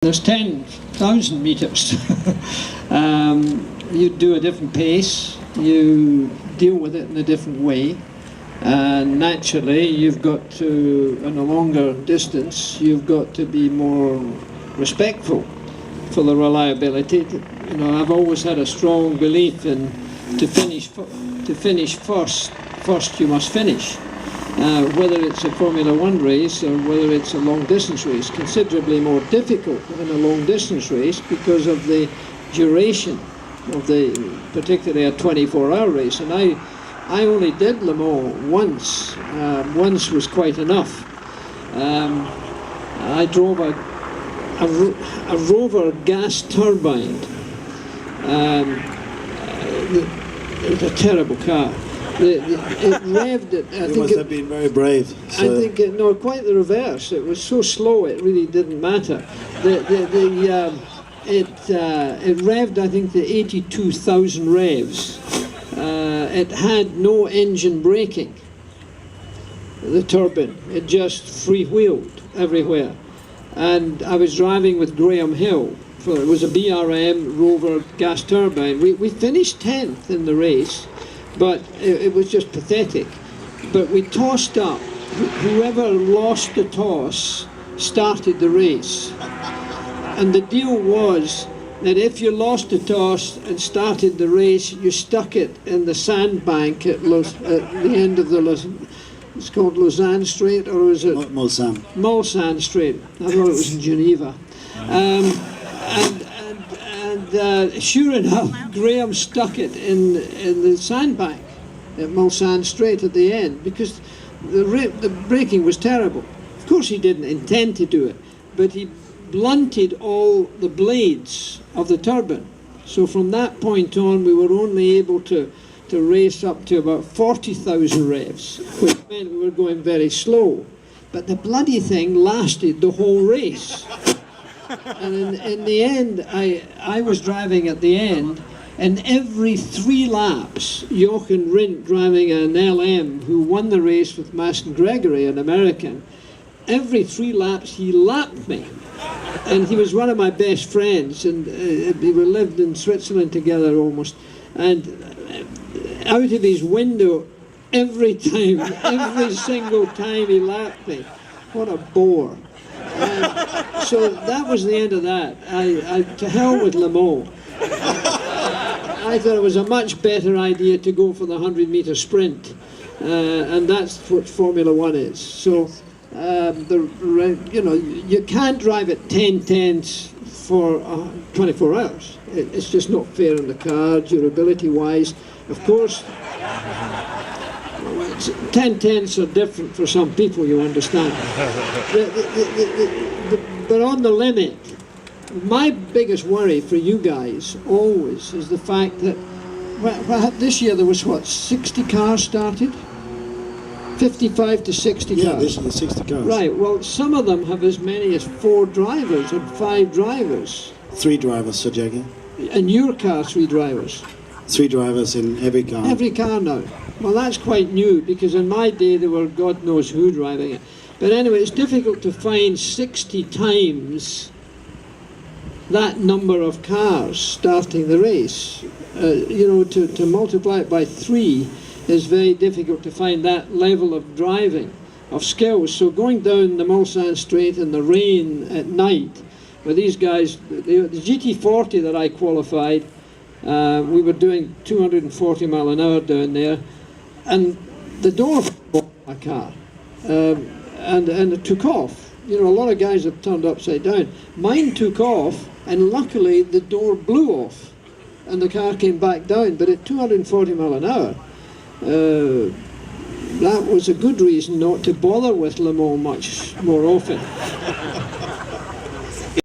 There's 10,000 metres. You do a different pace, you deal with it in a different way, and naturally you've got to, in a longer distance, you've got to be more respectful for the reliability. You know, I've always had a strong belief in to finish first you must finish. Whether it's a Formula One race or whether it's a long distance race, considerably more difficult in a long distance race because of the duration of particularly a 24-hour race. And I only did Le Mans once. Once was quite enough. I drove a Rover gas turbine. It was a terrible car. It revved it. You must have been very brave. So. I think no, quite the reverse. It was so slow it really didn't matter. It revved, I think, to 82,000 revs. It had no engine braking. The turbine, it just freewheeled everywhere. And I was driving with Graham Hill. It was a BRM Rover gas turbine. We finished 10th in the race. But it was just pathetic. But we tossed up. Whoever lost the toss started the race. And the deal was that if you lost the toss and started the race, you stuck it in the sandbank at the end of it's called Lausanne Strait, or was it? Mulsanne. Mulsanne Strait. I thought it was in Geneva. Sure enough, Graham stuck it in the sandbank at Mulsanne Strait at the end because the braking was terrible. Of course he didn't intend to do it, but he blunted all the blades of the turbine. So from that point on we were only able to race up to about 40,000 revs, which meant we were going very slow. But the bloody thing lasted the whole race. And in the end, I was driving at the end, and every 3 laps, Jochen Rindt, driving an LM, who won the race with Maston Gregory, an American, every 3 laps he lapped me. And he was one of my best friends, and we lived in Switzerland together almost. And out of his window, every single time he lapped me. What a bore. So that was the end of that. To hell with Le Mans. I thought it was a much better idea to go for the 100-metre sprint, and that's what Formula One is. So, you can't drive at 10 tenths for 24 hours. It's just not fair in the car, durability-wise. Of course, 10 tenths are different for some people, you understand. But on the limit, my biggest worry for you guys always is the fact that this year there was 60 cars started? 55 to 60 cars. Yeah, this year 60 cars. Right, well some of them have as many as 4 drivers and 5 drivers. 3 drivers, Sir Jackie. And your car, 3 drivers. 3 drivers in every car. Every car now. Well, that's quite new because in my day there were God knows who driving it. But anyway, it's difficult to find 60 times that number of cars starting the race. To multiply it by 3 is very difficult to find that level of driving, of skills. So going down the Mulsanne Strait in the rain at night with these guys, the GT40 that I qualified, we were doing 240 mile an hour down there, and the door broke my car, and it took off. A lot of guys have turned upside down. Mine took off, and luckily the door blew off, and the car came back down. But at 240 mile an hour, that was a good reason not to bother with Le Mans much more often.